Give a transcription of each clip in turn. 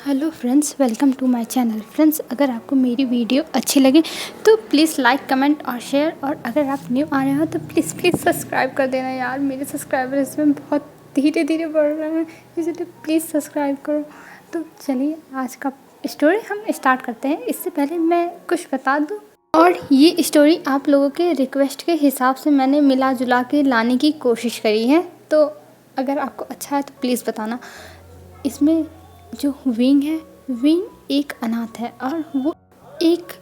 Hello friends, welcome to my channel. Friends, अगर आपको मेरी वीडियो अच्छी लगे तो प्लीज़ लाइक, कमेंट और शेयर, और अगर आप न्यू आ रहे हो तो प्लीज़ सब्सक्राइब कर देना यार। मेरे सब्सक्राइबर इसमें बहुत धीरे धीरे बढ़ रहे हैं, इसलिए प्लीज़ सब्सक्राइब करो। तो चलिए आज का स्टोरी हम स्टार्ट करते हैं। इससे पहले मैं कुछ बता दूँ, और ये स्टोरी आप लोगों के रिक्वेस्ट के हिसाब से मैंने मिला जुला के लाने की कोशिश करी है, तो अगर आपको अच्छा है तो प्लीज़ बताना। इसमें जो विंग है, विंग एक अनाथ है और वो एक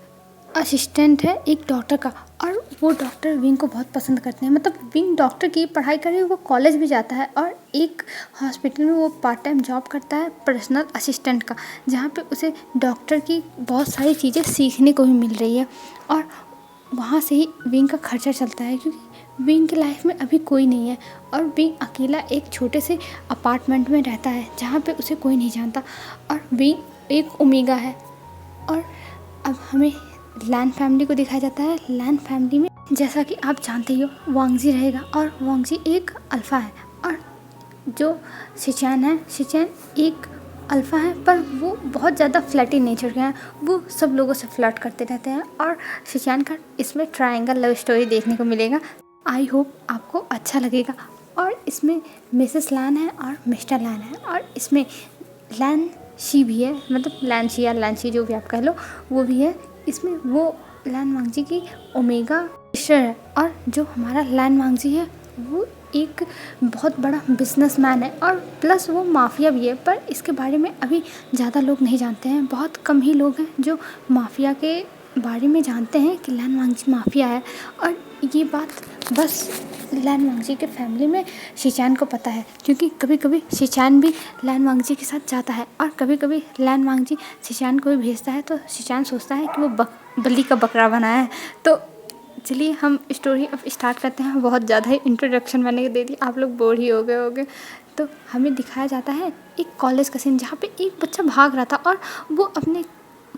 असिस्टेंट है एक डॉक्टर का, और वो डॉक्टर विंग को बहुत पसंद करते हैं। मतलब विंग डॉक्टर की पढ़ाई करे, वो कॉलेज भी जाता है और एक हॉस्पिटल में वो पार्ट टाइम जॉब करता है पर्सनल असिस्टेंट का, जहाँ पे उसे डॉक्टर की बहुत सारी चीज़ें सीखने को भी मिल रही है। और वहाँ से ही विंग का खर्चा चलता है, क्योंकि विंग की लाइफ में अभी कोई नहीं है और विंग अकेला एक छोटे से अपार्टमेंट में रहता है जहाँ पे उसे कोई नहीं जानता। और विंग एक ओमेगा है। और अब हमें लैन फैमिली को दिखाया जाता है। लैन फैमिली में जैसा कि आप जानते ही हो, वांगजी रहेगा, और वांगजी एक अल्फ़ा है, और जो शिचैन है, शिचैन एक अल्फ़ा है, पर वो बहुत ज़्यादा फ्लर्टी नेचर के हैं। वो सब लोगों से फ्लर्ट करते रहते हैं, और शिचैन का इसमें ट्रायंगल लव स्टोरी देखने को मिलेगा। आई होप आपको अच्छा लगेगा। और इसमें मिसेस लैन है और मिस्टर लैन है, और इसमें लैन शी भी है, मतलब लैन शी या लैन शी जो भी आप कह लो, वो भी है। इसमें वो लैन वांगजी की ओमेगा सिस्टर है, और जो हमारा लैन वांगजी है वो एक बहुत बड़ा बिजनेसमैन है, और प्लस वो माफिया भी है। पर इसके बारे में अभी ज़्यादा लोग नहीं जानते हैं। बहुत कम ही लोग हैं जो माफिया के बारे में जानते हैं कि लैन वांगजी माफिया है। और ये बात बस लैन वांगजी के फैमिली में शिचैन को पता है, क्योंकि कभी कभी शिचैन भी लैन वांगजी के साथ जाता है, और कभी कभी लैन वांगजी शिचैन को भी भेजता है, तो शिचैन सोचता है कि वो बलि का बकरा बनाया है। तो चलिए हम स्टोरी अब स्टार्ट करते हैं। बहुत ज़्यादा ही इंट्रोडक्शन मैंने दे दी, आप लोग बोर ही हो गए होंगे। तो हमें दिखाया जाता है एक कॉलेज का सीन, जहाँ पे एक बच्चा भाग रहा था और वो अपने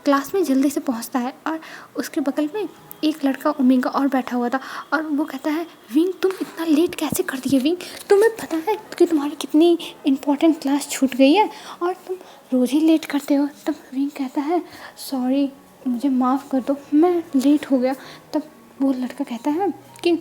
क्लास में जल्दी से पहुंचता है, और उसके बगल में एक लड़का ओमेगा और बैठा हुआ था, और वो कहता है, विंग तुम इतना लेट कैसे कर दिए? विंग, तुम्हें पता है कि तुम्हारी कितनी इंपॉर्टेंट क्लास छूट गई है और तुम रोज़ ही लेट करते हो? तब विंग कहता है, सॉरी, मुझे माफ़ कर दो, मैं लेट हो गया। तब वो लड़का कहता है कि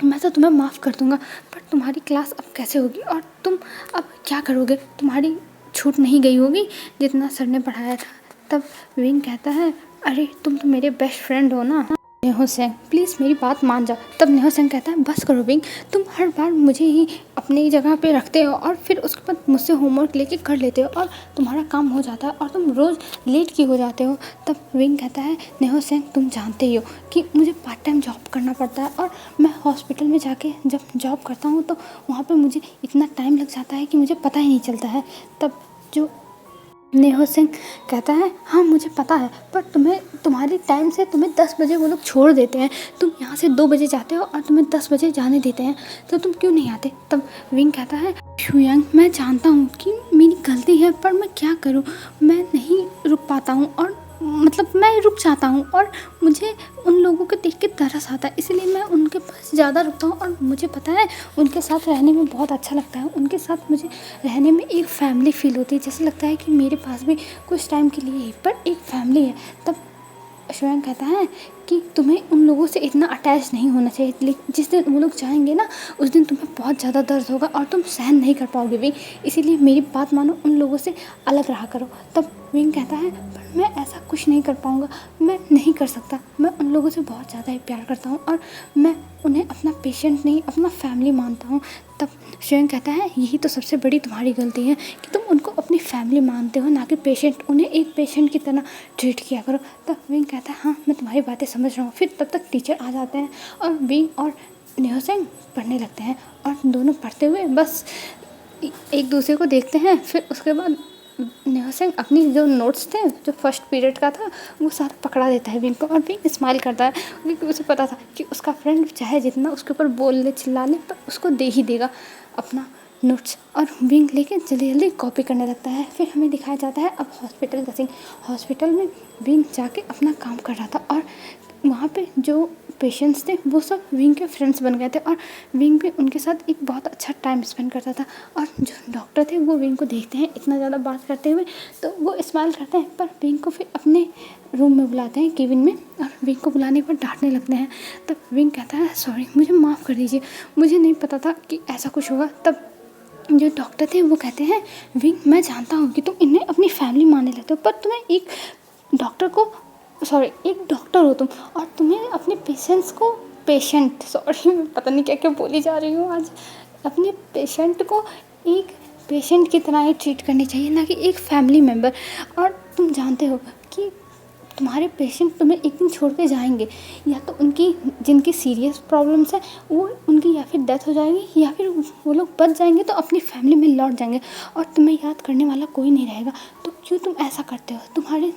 मैं तो तुम्हें माफ़ कर दूंगा, पर तुम्हारी क्लास अब कैसे होगी और तुम अब क्या करोगे? तुम्हारी छूट नहीं गई होगी जितना सर ने पढ़ाया था। तब विंग कहता है, अरे तुम तो मेरे बेस्ट फ्रेंड हो ना नेहो सेंग, प्लीज़ मेरी बात मान जाओ। तब नेहो सेंग कहता है, बस करो विंग, तुम हर बार मुझे ही अपनी जगह पे रखते हो और फिर उसके बाद मुझसे होमवर्क लेके कर लेते हो और तुम्हारा काम हो जाता है और तुम रोज़ लेट क्यों हो जाते हो? तब विंग कहता है, नेहो सेंग तुम जानते ही हो कि मुझे पार्ट टाइम जॉब करना पड़ता है, और मैं हॉस्पिटल में जाके जब जॉब करता हूँ तो वहाँ पर मुझे इतना टाइम लग जाता है कि मुझे पता ही नहीं चलता है। तब जो नेहो सिंह कहता है, हाँ मुझे पता है, पर तुम्हारे टाइम से तुम्हें 10 बजे वो लोग छोड़ देते हैं, तुम यहाँ से 2 बजे जाते हो और तुम्हें 10 बजे जाने देते हैं, तो तुम क्यों नहीं आते? तब विंग कहता है, शुयांग, मैं जानता हूँ कि मेरी गलती है, पर मैं क्या करूँ, मैं नहीं रुक पाता हूँ, और मतलब मैं रुक जाता हूँ और मुझे उन लोगों को देख के तरस आता है, इसलिए मैं उनके पास ज़्यादा रुकता हूँ। और मुझे पता है उनके साथ रहने में बहुत अच्छा लगता है, उनके साथ मुझे रहने में एक फैमिली फील होती है, जैसे लगता है कि मेरे पास भी कुछ टाइम के लिए ही पर एक फैमिली है। तब श्वेंग कहता है कि तुम्हें उन लोगों से इतना अटैच नहीं होना चाहिए, लेकिन जिस दिन वो लोग जाएंगे ना, उस दिन तुम्हें बहुत ज़्यादा दर्द होगा और तुम सहन नहीं कर पाओगे विंग, इसीलिए मेरी बात मानो, उन लोगों से अलग रहा करो। तब विंग कहता है, पर मैं ऐसा कुछ नहीं कर पाऊँगा, मैं नहीं कर सकता, मैं उन लोगों से बहुत ज़्यादा ही प्यार करता हूँ और मैं उन्हें अपना पेशेंट नहीं, अपना फैमिली मानता हूँ। तब श्वेंग कहता है, यही तो सबसे बड़ी तुम्हारी गलती है कि तुम उनको अपनी फैमिली मानते हो, ना कि पेशेंट, उन्हें एक पेशेंट की तरह ट्रीट किया करो। तब विंग कहता है, हाँ मैं तुम्हारी बातें समझ रहा हूँ। फिर तब तक टीचर आ जाते हैं और विंग और नेहो सेंग पढ़ने लगते हैं, और दोनों पढ़ते हुए बस एक दूसरे को देखते हैं। फिर उसके बाद नेहो सेंग अपनी जो नोट्स थे, जो फर्स्ट पीरियड का था, वो सारा पकड़ा देता है विंग को, और विंग स्माइल करता है, क्योंकि उसे पता था कि उसका फ्रेंड चाहे जितना उसके ऊपर बोल ले, चिल्ला ले, पर उसको दे ही देगा अपना नोट्स। और विंग लेके जल्दी जल्दी कॉपी करने लगता है। फिर हमें दिखाया जाता है अब हॉस्पिटल का सीन। हॉस्पिटल में विंग जाके अपना काम कर रहा था, और वहाँ पे जो पेशेंट्स थे वो सब विंग के फ्रेंड्स बन गए थे और विंग भी उनके साथ एक बहुत अच्छा टाइम स्पेंड करता था। और जो डॉक्टर थे वो विंग को देखते हैं इतना ज़्यादा बात करते हुए तो वो स्माइल करते हैं, पर विंग को फिर अपने रूम में बुलाते हैं केबिन में, और विंग को बुलाने पर डांटने लगते हैं। तब विंग कहता है सॉरी, मुझे माफ़ कर दीजिए, मुझे नहीं पता था कि ऐसा कुछ होगा। तब जो डॉक्टर थे वो कहते हैं विंग, मैं जानता हूँ कि तुम इन्हें अपनी फैमिली मानने लगते हो, पर तुम्हें एक डॉक्टर को एक डॉक्टर हो तुम, और तुम्हें अपने मैं पता नहीं क्या क्या बोली जा रही हूँ आज, अपने पेशेंट को एक पेशेंट की तरह ही ट्रीट करनी चाहिए, ना कि एक फैमिली मेम्बर। और तुम जानते हो कि तुम्हारे पेशेंट तुम्हें एक दिन छोड़ के जाएंगे, या तो उनकी जिनकी सीरियस प्रॉब्लम्स है वो उनकी या फिर डेथ हो जाएगी, या फिर वो लोग बच जाएंगे तो अपनी फैमिली में लौट जाएंगे और तुम्हें याद करने वाला कोई नहीं रहेगा। तो क्यों तुम ऐसा करते हो? तुम्हारे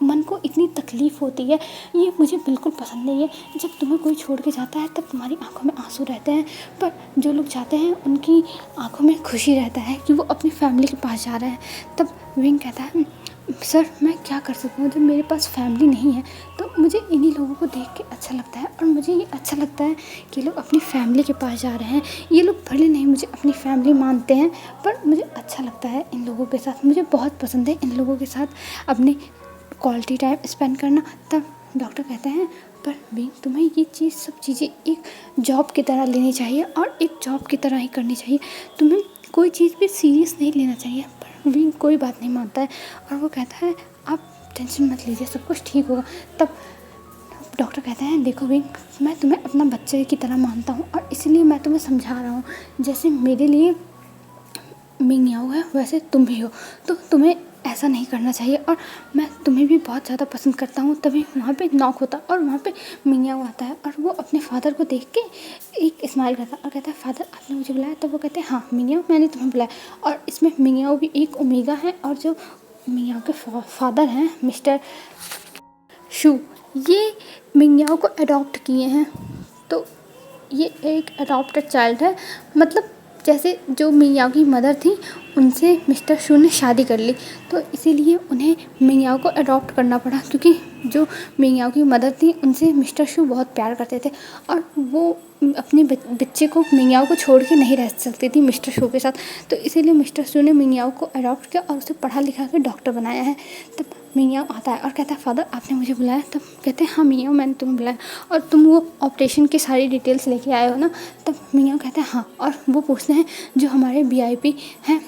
मन को इतनी तकलीफ़ होती है, ये मुझे बिल्कुल पसंद नहीं है। जब तुम्हें कोई छोड़ के जाता है तब तुम्हारी आंखों में आंसू रहते हैं, पर जो लोग जाते हैं उनकी आंखों में खुशी रहता है कि वो अपनी फैमिली के पास जा रहे हैं। तब विंग कहता है सर, मैं क्या कर सकता हूँ, जब मेरे पास फैमिली नहीं है तो मुझे इन्हीं लोगों को देख के अच्छा लगता है, और मुझे ये अच्छा लगता है कि लोग अपनी फैमिली के पास जा रहे हैं। ये लोग भले नहीं मुझे अपनी फैमिली मानते हैं, पर मुझे अच्छा लगता है इन लोगों के साथ, मुझे बहुत पसंद है इन लोगों के साथ अपनी क्वालिटी टाइम स्पेंड करना। तब डॉक्टर कहते हैं पर विंग, तुम्हें ये चीज़ सब चीज़ें एक जॉब की तरह लेनी चाहिए और एक जॉब की तरह ही करनी चाहिए, तुम्हें कोई चीज़ भी सीरियस नहीं लेना चाहिए। पर विंग कोई बात नहीं मानता है और वो कहता है आप टेंशन मत लीजिए, सब कुछ ठीक होगा। तब डॉक्टर कहते हैं देखो विंग, मैं तुम्हें अपना बच्चे की तरह मानता हूँ और इसीलिए मैं तुम्हें समझा रहा हूँ, जैसे मेरे लिए मिंग है वैसे तुम भी हो, तो तुम्हें ऐसा नहीं करना चाहिए। और मैं तुम्हें भी बहुत ज़्यादा पसंद करता हूँ। तभी वहाँ पे नॉक होता और वहाँ पे मिंग आता है और वो अपने फादर को देख के एक स्माइल करता और कहता है फादर आपने मुझे बुलाया? तब वो कहते हैं हाँ मिंग, मैंने तुम्हें बुलाया। और इसमें मिंग भी एक ओमेगा है, और जो मिंग के फादर हैं मिस्टर शू, ये मिंग को अडॉप्ट किए हैं। तो ये एक अडॉप्टेड चाइल्ड है, मतलब जैसे जो मियाओ की मदर थी उनसे मिस्टर शू ने शादी कर ली, तो इसीलिए उन्हें मियाओ को अडॉप्ट करना पड़ा, क्योंकि जो मियाओ की मदर थी उनसे मिस्टर शू बहुत प्यार करते थे और वो अपने बच्चे को मियाओ को छोड़ के नहीं रह सकती थी मिस्टर शू के साथ। तो इसीलिए मिस्टर शू ने मियाओ को अडॉप्ट किया और उसे पढ़ा लिखा कर डॉक्टर बनाया है। तब मियाओ आता है और कहता है फादर आपने मुझे बुलाया? तब कहते हैं हाँ मियाओ, मैंने तुम्हें बुलाया और तुम वो ऑपरेशन की सारी डिटेल्स लेके आए हो ना? तब मियाओ कहते हैं हाँ, और वो पूछते हैं जो हमारे VIP हैं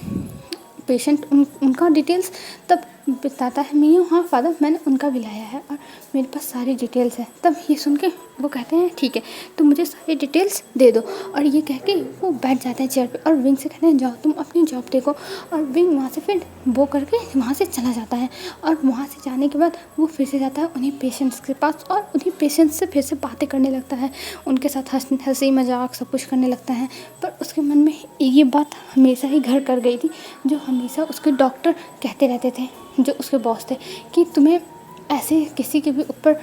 पेशेंट उनका डिटेल्स। तब बताता है मियाँ हाँ फादर, मैंने उनका भी लाया है और मेरे पास सारी डिटेल्स है। तब ये सुन के वो कहते हैं ठीक है तुम मुझे सारी डिटेल्स दे दो, और ये कह के वो बैठ जाते हैं चेयर पे और विंग से कहते हैं जाओ तुम अपनी जॉब देखो। और विंग वहाँ से फिर वो करके वहाँ से चला जाता है, और वहाँ से जाने के बाद वो फिर से जाता है उन्हीं पेशेंट्स के पास और उन्हीं पेशेंट्स से फिर से बातें करने लगता है, उनके साथ हंसी मजाक सब कुछ करने लगता है। पर उसके मन में ये बात हमेशा ही घर कर गई थी, जो हमेशा उसके डॉक्टर कहते रहते थे, जो उसके बॉस थे, कि तुम्हें ऐसे किसी के भी ऊपर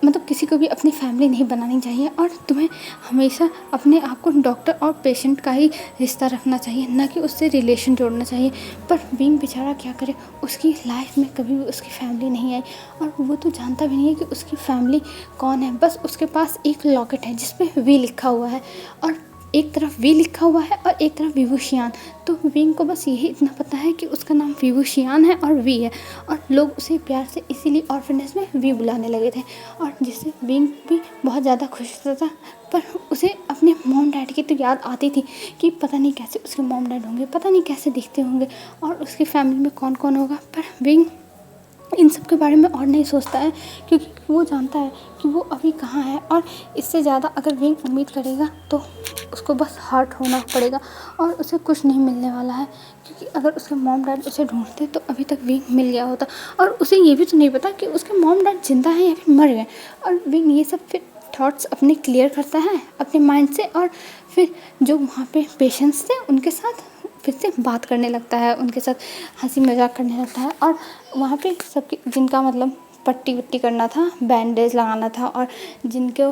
मतलब किसी को भी अपनी फैमिली नहीं बनानी चाहिए, और तुम्हें हमेशा अपने आप को डॉक्टर और पेशेंट का ही रिश्ता रखना चाहिए, ना कि उससे रिलेशन जोड़ना चाहिए। पर विंग बेचारा क्या करे, उसकी लाइफ में कभी भी उसकी फैमिली नहीं आई, और वो तो जानता भी नहीं है कि उसकी फैमिली कौन है। बस उसके पास एक लॉकेट है जिस पे वी लिखा हुआ है, और एक तरफ वी लिखा हुआ है और एक तरफ विभूषियान। तो विंग को बस यही इतना पता है कि उसका नाम विभूषियान है और वी है, और लोग उसे प्यार से इसीलिए ऑर्फनेज में वी बुलाने लगे थे, और जिससे विंग भी बहुत ज़्यादा खुश होता था। पर उसे अपने मॉम डैड की तो याद आती थी कि पता नहीं कैसे उसके मॉम डैड होंगे, पता नहीं कैसे दिखते होंगे, और उसकी फैमिली में कौन कौन होगा। पर विंग इन सब के बारे में और नहीं सोचता है, क्योंकि वो जानता है कि वो अभी कहाँ है, और इससे ज़्यादा अगर विंग उम्मीद करेगा तो उसको बस हर्ट होना पड़ेगा और उसे कुछ नहीं मिलने वाला है। क्योंकि अगर उसके मॉम डैड उसे ढूंढते तो अभी तक विंग मिल गया होता, और उसे ये भी तो नहीं पता कि उसके मॉम डैड जिंदा हैं या फिर मर गए। और विंग ये सब फिर थॉट्स अपने क्लियर करता है अपने माइंड से, और फिर जो वहाँ पे पेशेंट्स थे उनके साथ फिर से बात करने लगता है, उनके साथ हंसी मजाक करने लगता है। और वहाँ पे सबकी जिनका मतलब पट्टी वट्टी करना था, बैंडेज लगाना था, और जिनको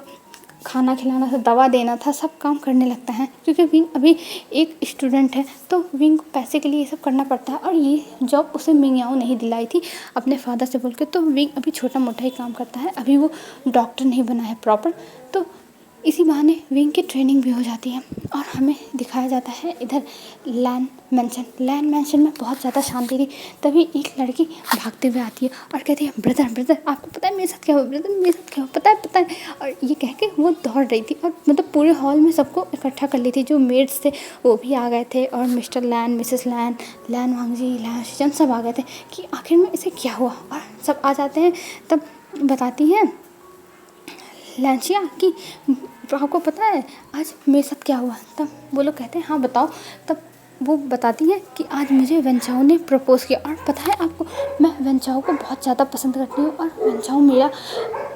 खाना खिलाना था, दवा देना था, सब काम करने लगता है क्योंकि विंग अभी एक स्टूडेंट है तो विंग को पैसे के लिए ये सब करना पड़ता है। और ये जॉब उसे मियाओ नहीं दिलाई थी अपने फादर से बोल के, तो विंग अभी छोटा मोटा ही काम करता है, अभी वो डॉक्टर नहीं बना है प्रॉपर। तो इसी बहाने विंग की ट्रेनिंग भी हो जाती है और हमें दिखाया जाता है इधर लैन मैंशन में बहुत ज़्यादा शांति थी। तभी एक लड़की भागते हुए आती है और कहती है ब्रदर ब्रदर आपको पता है मेरे साथ क्या हुआ, ब्रदर मेरे साथ क्या हुआ, पता है। और ये कह के वो दौड़ रही थी और मतलब पूरे हॉल में सबको इकट्ठा कर ली थी, जो मेड्स थे वो भी आ गए थे और मिस्टर लैन, मिसेस लैन, लैन वांगजी, लैन शिजन सब आ गए थे कि आखिर में इसे क्या हुआ। और सब आ जाते हैं तब बताती हैं लैंशिया कि आपको पता है आज मेरे साथ क्या हुआ। तब वो लोग कहते हैं हाँ बताओ। तब वो बताती है कि आज मुझे वेंचाओ ने प्रपोज़ किया और पता है आपको मैं वेंचाओ को बहुत ज़्यादा पसंद करती हूँ और वेंचाओ मेरा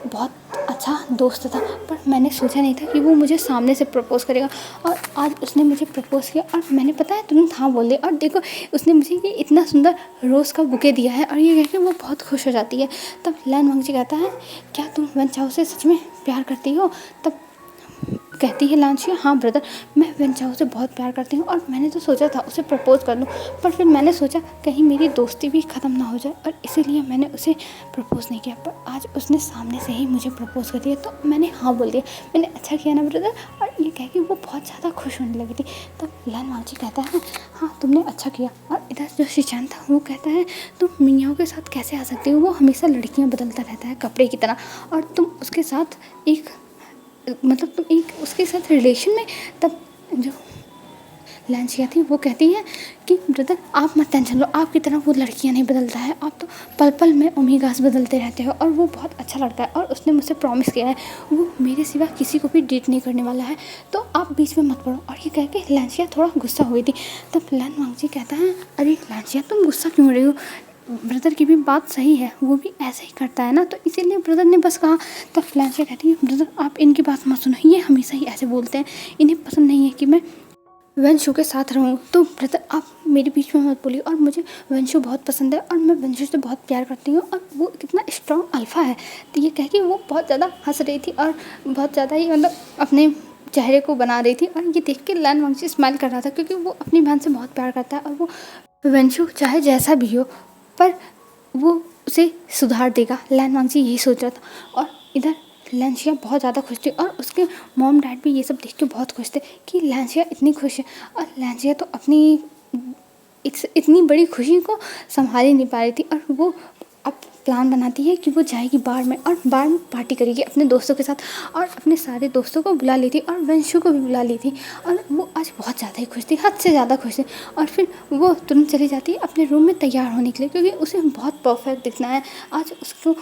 बहुत अच्छा दोस्त था, पर मैंने सोचा नहीं था कि वो मुझे सामने से प्रपोज़ करेगा और आज उसने मुझे प्रपोज़ किया और मैंने पता है तुरंत हाँ बोल दिया। और देखो उसने मुझे ये इतना सुंदर रोज़ का बुके दिया है और ये कह के वो बहुत खुश हो जाती है। तब लैन वांगजी कहता है क्या तुम वेंचाओ से सच में प्यार करती हो। तब कहती है लांचिया हाँ ब्रदर मैं वेंचाओ से बहुत प्यार करती हूँ और मैंने तो सोचा था उसे प्रपोज़ कर लूँ, पर फिर मैंने सोचा कहीं मेरी दोस्ती भी ख़त्म ना हो जाए और इसीलिए मैंने उसे प्रपोज़ नहीं किया। पर आज उसने सामने से ही मुझे प्रपोज़ कर दिया तो मैंने हाँ बोल दिया, मैंने अच्छा किया ना ब्रदर। और ये कह के वो बहुत ज़्यादा खुश होने लगी थी। तब लैन वांगजी कहता है हाँ तुमने अच्छा किया। और इधर जो शिचान था वो कहता है तुम मियाओं के साथ कैसे आ सकती हो, वो हमेशा लड़कियाँ बदलता रहता है कपड़े की तरह और तुम उसके साथ एक मतलब तुम एक उसके साथ रिलेशन में। तब जो लांचिया थी वो कहती है कि ब्रदर आप मत टेंशन लो, आपकी तरह वो लड़कियां नहीं बदलता है, आप तो पल पल में ओमेगास बदलते रहते हो और वो बहुत अच्छा लगता है और उसने मुझसे प्रॉमिस किया है वो मेरे सिवा किसी को भी डेट नहीं करने वाला है, तो आप बीच में मत पड़ो। और ये कह के लांचिया थोड़ा गुस्सा हुई थी। तब लैन वांगजी कहता है अरे लांचिया तुम गुस्सा क्यों हो रही हो, ब्रदर की भी बात सही है, वो भी ऐसे ही करता है ना, तो इसीलिए ब्रदर ने बस कहा। तब फ्लैंशिया कहती है ब्रदर आप इनकी बात मत सुनो, ये हमेशा ही ऐसे बोलते हैं, इन्हें पसंद नहीं है कि मैं वंशु के साथ रहूँ, तो ब्रदर आप मेरे बीच में मत बोलिए और मुझे वंशु बहुत पसंद है और मैं वंशु से बहुत प्यार करती हूँ और वो कितना स्ट्रॉन्ग अल्फ़ा है। तो ये कह के वो बहुत ज़्यादा हंस रही थी और बहुत ज़्यादा ही मतलब अपने चेहरे को बना रही थी और ये देख के लैन वांगजी स्माइल कर रहा था क्योंकि वो अपनी बहन से बहुत प्यार करता है और वो वंशु चाहे जैसा भी हो पर वो उसे सुधार देगा। लैन वांगजी यही सोच रहा था और इधर लांचिया बहुत ज़्यादा खुश थी और उसके मॉम डैड भी ये सब देख के बहुत खुश थे कि लांचिया इतनी खुश है। और लांचिया तो अपनी इतनी बड़ी खुशी को संभाल ही नहीं पा रही थी और वो अब प्लान बनाती है कि वो जाएगी बार में और बार में पार्टी करेगी अपने दोस्तों के साथ और अपने सारे दोस्तों को बुला ली थी और वंशु को भी बुला ली थी और वो आज बहुत ज़्यादा ही खुश थी, हद से ज़्यादा खुश थी। और फिर वो तुरंत चली जाती है अपने रूम में तैयार होने के लिए क्योंकि उसे बहुत परफेक्ट दिखना है। आज उसको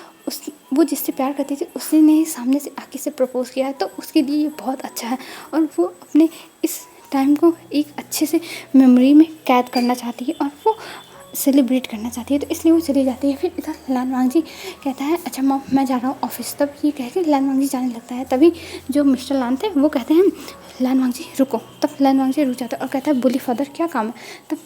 वो जिससे प्यार करती थी उसी ने सामने से आके से प्रपोज़ किया है तो उसके लिए ये बहुत अच्छा है और वो अपने इस टाइम को एक अच्छे से मेमोरी में कैद करना चाहती है और वो सेलिब्रेट करना चाहती है, तो इसलिए वो चली जाती है। फिर इधर लैन वांगजी कहता है अच्छा मॉम मैं जा रहा हूँ ऑफिस। तब ये कह के लैन वांगजी जाने लगता है। तभी जो मिस्टर लैन थे वो कहते हैं लैन वांगजी रुको। तब लैन वांगजी रुक जाता है और कहता है बोली फादर क्या काम है। तब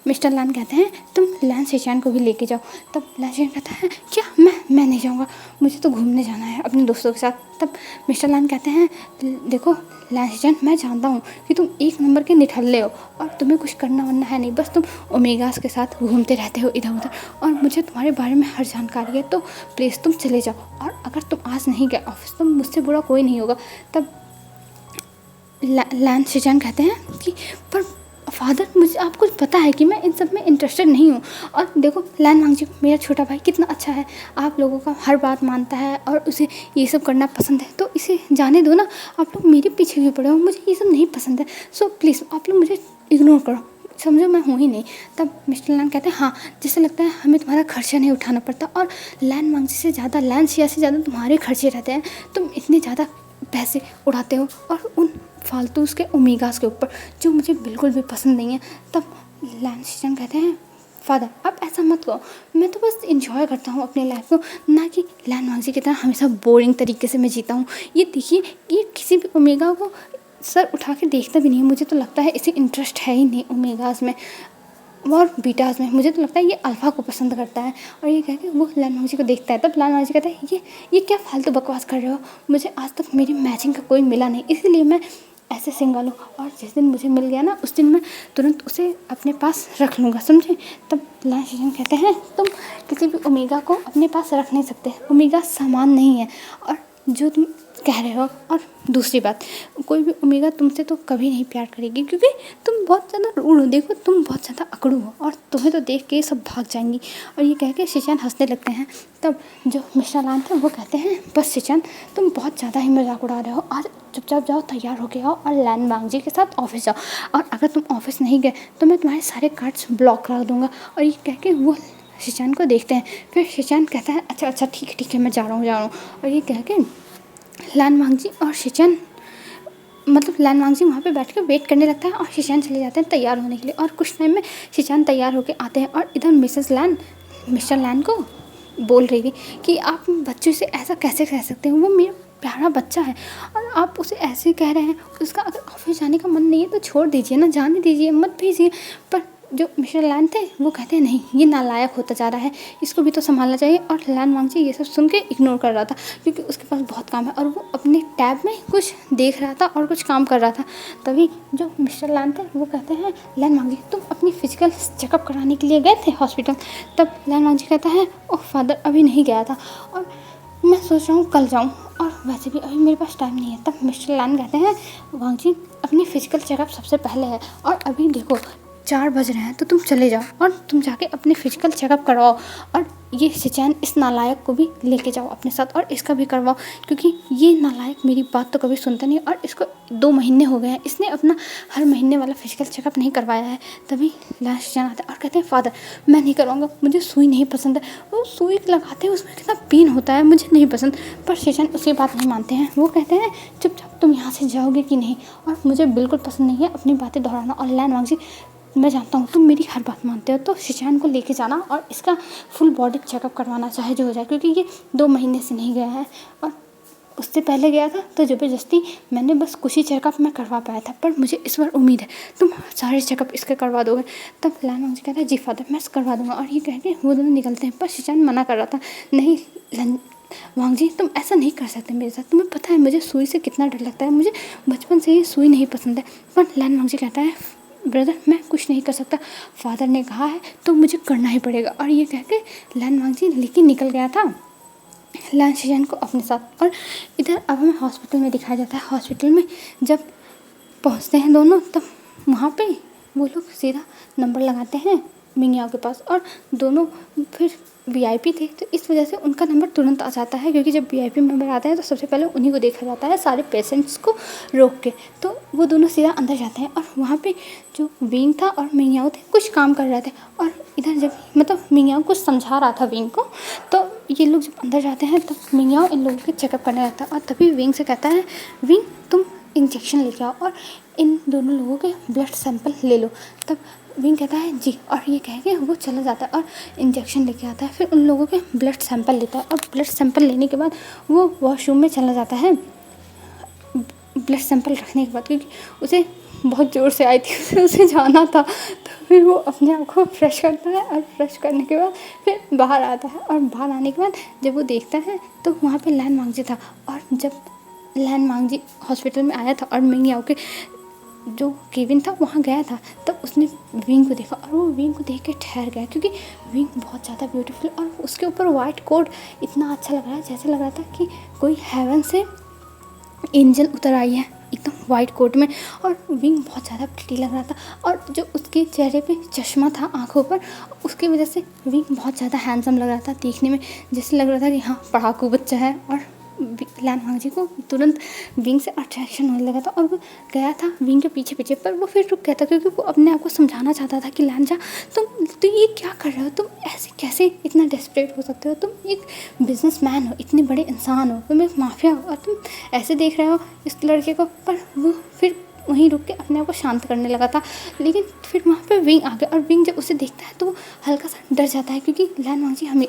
मिस्टर लैन कहते हैं तुम लैन शेचान को भी लेके जाओ। तब लैन शेचान कहता है क्या मैं नहीं जाऊँगा, मुझे तो घूमने जाना है अपने दोस्तों के साथ। तब मिस्टर लैन कहते हैं देखो लैन शेचान मैं जानता हूँ कि तुम एक नंबर के निठल्ले हो और तुम्हें कुछ करना वरना है नहीं, बस तुम ओमेगास के साथ घूमते रहते हो इधर उधर और मुझे तुम्हारे बारे में हर जानकारी है, तो प्लीज़ तुम चले जाओ और अगर तुम आज नहीं गए ऑफिस तो मुझसे बुरा कोई नहीं होगा। तब लैन शेचान कहते हैं कि पर फादर मुझे आपको पता है कि मैं इन सब में इंटरेस्टेड नहीं हूँ और देखो लैन वांगजी मेरा छोटा भाई कितना अच्छा है, आप लोगों का हर बात मानता है और उसे ये सब करना पसंद है, तो इसे जाने दो ना, आप लोग मेरे पीछे क्यों पड़े हो, मुझे ये सब नहीं पसंद है, सो प्लीज़ आप लोग मुझे इग्नोर करो, समझो मैं हूँ ही नहीं। तब मिस्टर लैन कहते हैं हाँ जैसे लगता है हमें तुम्हारा खर्चा नहीं उठाना पड़ता और लैन वांगजी से ज़्यादा लैन शिया से ज़्यादा तुम्हारे खर्चे रहते हैं, तुम इतने ज़्यादा पैसे उड़ाते हो और उन फालतू उसके ओमेगास के ऊपर जो मुझे बिल्कुल भी पसंद नहीं है। तब लैन शिचन कहते हैं फादर आप ऐसा मत कहो, मैं तो बस इंजॉय करता हूँ अपनी लाइफ को, ना कि लैन वांगजी की तरह हमेशा बोरिंग तरीके से मैं जीता हूँ। ये देखिए ये किसी भी ओमेगा को सर उठा के देखता भी नहीं है, मुझे तो लगता है इसे इंटरेस्ट है ही नहीं ओमेगास में। और बीटाज़ में मुझे तो लगता है ये अल्फ़ा को पसंद करता है। और ये कह के वो लान वांगजी को देखता है, तब लान वांगजी कहता है ये क्या फालतू बकवास कर रहे हो, मुझे आज तक मेरी मैचिंग का कोई मिला नहीं, इसीलिए मैं ऐसे सिंगल हूँ, और जिस दिन मुझे मिल गया ना उस दिन मैं तुरंत उसे अपने पास रख लूँगा, समझे। तब लान शिजन कहते हैं तुम किसी भी ओमेगा को अपने पास रख नहीं सकते, ओमेगा सामान नहीं है, और जो तुम कह रहे हो। और दूसरी बात, कोई भी ओमेगा तुमसे तो कभी नहीं प्यार करेगी, क्योंकि तुम बहुत ज़्यादा रूड हो, देखो तुम बहुत ज़्यादा अकड़ू हो, और तुम्हें तो देख के ये सब भाग जाएंगी। और ये कह के शिचान हंसने लगते हैं। तब जो मिस्टर लान थे वो कहते हैं बस शिचान, तुम बहुत ज़्यादा ही मजाक उड़ा रहे हो, आज चुपचाप जाओ, तैयार होके आओ और लान वांगजी के साथ ऑफिस जाओ, और अगर तुम ऑफिस नहीं गए तो मैं तुम्हारे सारे कार्ड्स ब्लॉक करा दूँगा। और ये कह के वो शिचान को देखते हैं। फिर शिचान कहता है अच्छा ठीक है मैं जा रहा हूँ। और ये कह के लान वांगजी और शिचान मतलब लान वांगजी वहाँ पे बैठ कर वेट करने लगता है, और शिचान चले जाते हैं तैयार होने के लिए। और कुछ टाइम में शिचान तैयार होके आते हैं, और इधर मिसेस लान मिस्टर लान को बोल रही थी कि आप बच्चों से ऐसा कैसे कह सकते हो, वो मेरा प्यारा बच्चा है और आप उसे ऐसे कह रहे हैं, उसका अगर ऑफिस जाने का मन नहीं है तो छोड़ दीजिए ना, जाने दीजिए, मत भेजिए। पर जो मिस्टर लान थे वो कहते हैं नहीं, ये नालायक होता जा रहा है, इसको भी तो संभालना चाहिए। और लान वांगजी ये सब सुन के इग्नोर कर रहा था, क्योंकि उसके पास बहुत काम है, और वो अपने टैब में कुछ देख रहा था और कुछ काम कर रहा था। तभी जो मिस्टर लान थे वो कहते हैं लान वांगजी तुम अपनी फिजिकल चेकअप कराने के लिए गए थे हॉस्पिटल। तब लान वांगजी कहता है ओह फादर, अभी नहीं गया था, और मैं सोच रहा हूँ कल जाऊँ, और वैसे भी अभी मेरे पास टाइम नहीं है। तब मिस्टर लान कहते हैं वांगजी अपनी फिजिकल चेकअप सबसे पहले है, और अभी देखो 4 बज रहे हैं, तो तुम चले जाओ और तुम जाके अपने फिजिकल चेकअप करवाओ, और ये शिचान इस नालायक को भी लेके जाओ अपने साथ और इसका भी करवाओ, क्योंकि ये नालायक मेरी बात तो कभी सुनता नहीं, और इसको 2 महीने हो गए हैं, इसने अपना हर महीने वाला फिजिकल चेकअप नहीं करवाया है। तभी लास्ट शिचान आता है और कहते हैं फादर मैं नहीं करवाऊँगा, मुझे सुई नहीं पसंद है, वो सुई लगाते हैं उसमें कितना पेन होता है, मुझे नहीं पसंद। पर शिचान उसकी बात नहीं मानते हैं, वो कहते हैं चुपचाप तुम यहाँ से जाओगे कि नहीं, और मुझे बिल्कुल पसंद नहीं है अपनी बातें दोहराना। और लान वांगजी मैं जानता हूँ तुम मेरी हर बात मानते हो, तो शिचान को लेके जाना और इसका फुल बॉडी चेकअप करवाना, चाहे जो हो जाए, क्योंकि ये 2 महीने से नहीं गया है, और उससे पहले गया था तो ज़बरदस्ती मैंने बस कुछ ही चेकअप में करवा पाया था, पर मुझे इस बार उम्मीद है तुम सारे चेकअप इसके करवा दोगे। तब लान वांगजी कहता है जी फादर मैं करवा दूँगा, और ये कह के वो दोनों निकलते हैं। पर शिचान मना कर रहा था, नहीं वांगजी तुम ऐसा नहीं कर सकते मेरे साथ, तुम्हें पता है मुझे सुई से कितना डर लगता है, मुझे बचपन से ही सुई नहीं पसंद है। पर लान वांगजी कहता है ब्रदर मैं कुछ नहीं कर सकता, फादर ने कहा है तो मुझे करना ही पड़ेगा। और ये कह के लान वांगजी लेके निकल गया था लान शिचान को अपने साथ। और इधर अब हमें हॉस्पिटल में दिखाया जाता है। हॉस्पिटल में जब पहुंचते हैं दोनों, तब वहाँ पे वो लोग सीधा नंबर लगाते हैं मिंगयाओ के पास, और दोनों फिर वीआईपी थे तो इस वजह से उनका नंबर तुरंत आ जाता है, क्योंकि जब वीआईपी मेंबर आते हैं तो सबसे पहले उन्हीं को देखा जाता है सारे पेशेंट्स को रोक के। तो वो दोनों सीधा अंदर जाते हैं, और वहाँ पे जो विंग था और मिंगयाओ थे कुछ काम कर रहे थे, और इधर जब मतलब मिंगयाओ कुछ समझा रहा था विंग को, तो ये लोग जब अंदर जाते हैं तब मिंगयाओ इन लोगों के चेकअप करने लगता है। और तभी विंग से कहता है विंग तुम इंजेक्शन लेके आओ और इन दोनों लोगों के ब्लड सैंपल ले लो। तब विंग कहता है जी, और ये कह के वो चला जाता है और इंजेक्शन लेके आता है, फिर उन लोगों के ब्लड सैंपल लेता है, और ब्लड सैंपल लेने के बाद वो वॉशरूम में चला जाता है ब्लड सैंपल रखने के बाद, क्योंकि उसे बहुत ज़ोर से आई थी उसे जाना था। तो फिर वो अपने आप को फ्रेश करता है, और फ्रेश करने के बाद फिर बाहर आता है, और बाहर आने के बाद जब वो देखता है तो वहाँ पे लान वांगजी था। और जब लान वांगजी हॉस्पिटल में आया था और मिंगयाओ के जो केविन था वहाँ गया था, तब उसने विंग को देखा, और वो विंग को देख के ठहर गया, क्योंकि विंग बहुत ज़्यादा ब्यूटीफुल, और उसके ऊपर वाइट कोट इतना अच्छा लग रहा है, जैसे लग रहा था कि कोई हेवन से एंजल उतर आई है एकदम वाइट कोट में। और विंग बहुत ज़्यादा प्रिटी लग रहा था, और जो उसके चेहरे पे चश्मा था आँखों पर, उसकी वजह से विंग बहुत ज़्यादा हैंडसम लग रहा था, देखने में जैसे लग रहा था कि हाँ पढ़ाकू बच्चा है। और लान वांगजी को तुरंत विंग से अट्रैक्शन होने लगा था, और वो गया था विंग के पीछे पीछे, पर वो फिर रुक गया था, क्योंकि वो अपने आप को समझाना चाहता था कि लांजा तुम तो ये क्या कर रहे हो, तुम ऐसे कैसे इतना डेस्परेट हो सकते हो, तुम एक बिजनेसमैन हो, इतने बड़े इंसान हो, तुम एक माफिया हो, और तुम ऐसे देख रहे हो इस लड़के को। पर वो फिर वहीं रुक के अपने आप को शांत करने लगा था, लेकिन फिर वहाँ पे विंग आ गया, और विंग जब उसे देखता है तो वो हल्का सा डर जाता है, क्योंकि लान वांगजी हमें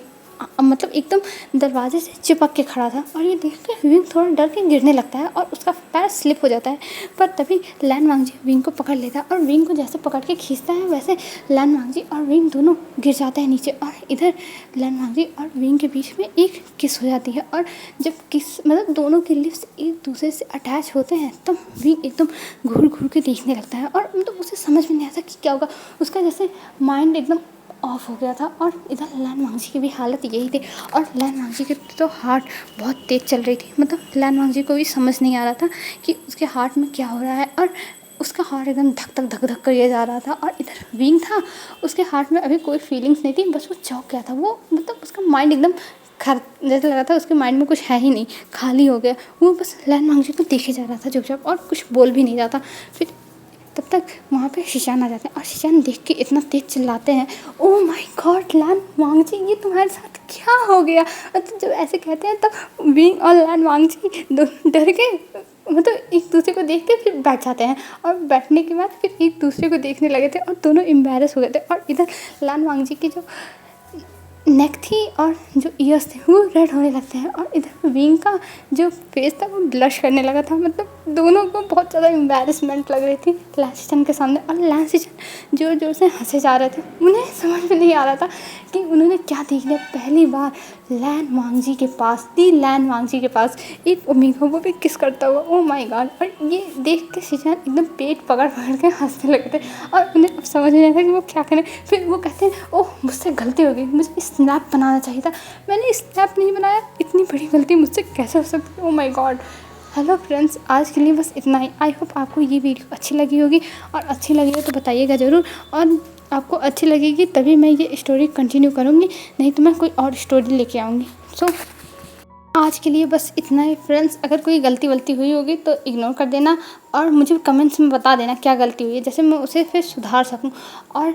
मतलब एकदम दरवाजे से चिपक के खड़ा था और ये देख के विंग थोड़ा डर के गिरने लगता है और उसका पैर स्लिप हो जाता है। पर तभी लैन वांगजी विंग को पकड़ लेता है और विंग को जैसे पकड़ के खींचता है वैसे लैन वांगजी और विंग दोनों गिर जाते हैं नीचे। और इधर लैन वांगजी और विंग के बीच में एक किस हो जाती है और जब किस मतलब दोनों के लिप्स एक दूसरे से अटैच होते हैं तब विंग एकदम घूर घूर के देखने लगता है और मतलब उसे समझ में नहीं आता कि क्या होगा। उसका जैसे माइंड एकदम ऑफ हो गया था। और इधर लैन वांगजी की भी हालत यही थी और लैन वांगजी की तो हार्ट बहुत तेज़ चल रही थी। मतलब लैन वांगजी को भी समझ नहीं आ रहा था कि उसके हार्ट में क्या हो रहा है और उसका हार्ट एकदम धक धक धक धक कर जा रहा था। और इधर विंग था, उसके हार्ट में अभी कोई फीलिंग्स नहीं थी, बस वो चौंक गया था। वो मतलब उसका माइंड एकदम खर जैसे लगा था उसके माइंड में कुछ है ही नहीं, खाली हो गया। वो बस लैन वांगजी को देखे जा रहा था चुपचाप और कुछ बोल भी नहीं रहा था। फिर तब तक वहाँ पे शिशान आ जाते हैं और शिशान देख के इतना तेज चिल्लाते हैं, ओह माय गॉड लैन वांगजी ये तुम्हारे साथ क्या हो गया। तो जब ऐसे कहते हैं तब विंग और लैन वांगजी दोनों डर के मतलब एक दूसरे को देख के फिर बैठ जाते हैं और बैठने के बाद फिर एक दूसरे को देखने लगे थे और दोनों एम्बैरस हो गए थे। और इधर लैन वांगजी की जो नेक थी और जो ईयर्स थे वो रेड होने लगते हैं और इधर विंग का जो फेस था वो ब्लश करने लगा था। मतलब दोनों को बहुत ज़्यादा एम्बैरेसमेंट लग रही थी लैंसिचन के सामने। और लैंसिचन जोर जोर से हंसे जा रहे थे, उन्हें समझ में नहीं आ रहा था कि उन्होंने क्या देख लिया। पहली बार लैन वांगजी के पास लैन वांगजी के पास एक ओमेगा वो भी किस करता हुआ, ओ माय गॉड। और ये देख के शिजान एकदम पेट पकड़ पकड़ के हंसने लगे थे और उन्हें अब समझ नहीं आता कि वो क्या करें। फिर वो कहते हैं, ओह मुझसे गलती हो गई, मुझे स्नैप बनाना चाहिए था, मैंने स्नैप नहीं बनाया, इतनी बड़ी गलती मुझसे कैसे हो सकती है, oh my God. Hello friends, आज के लिए बस इतना ही। आई होप आपको ये वीडियो अच्छी लगी होगी और अच्छी लगी हो तो बताइएगा ज़रूर। और आपको अच्छी लगेगी तभी मैं ये स्टोरी कंटिन्यू करूँगी, नहीं तो मैं कोई और स्टोरी लेके आऊँगी। सो आज के लिए बस इतना ही फ्रेंड्स। अगर कोई गलती वलती हुई होगी तो इग्नोर कर देना और मुझे कमेंट्स में बता देना क्या गलती हुई है, जैसे मैं उसे फिर सुधार सकूँ। और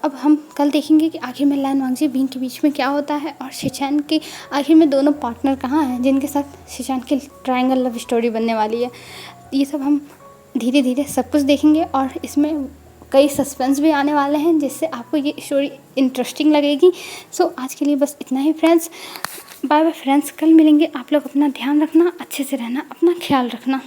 अब हम कल देखेंगे कि आखिर में लैन वांगजी विंग के बीच में क्या होता है और शिचान के आखिर में दोनों पार्टनर कहाँ हैं जिनके साथ शिचान की ट्रायंगल लव स्टोरी बनने वाली है। ये सब हम धीरे धीरे सब कुछ देखेंगे और इसमें कई सस्पेंस भी आने वाले हैं जिससे आपको ये स्टोरी इंटरेस्टिंग लगेगी। सो आज के लिए बस इतना ही फ्रेंड्स। बाय बाय फ्रेंड्स, कल मिलेंगे। आप लोग अपना ध्यान रखना, अच्छे से रहना, अपना ख्याल रखना।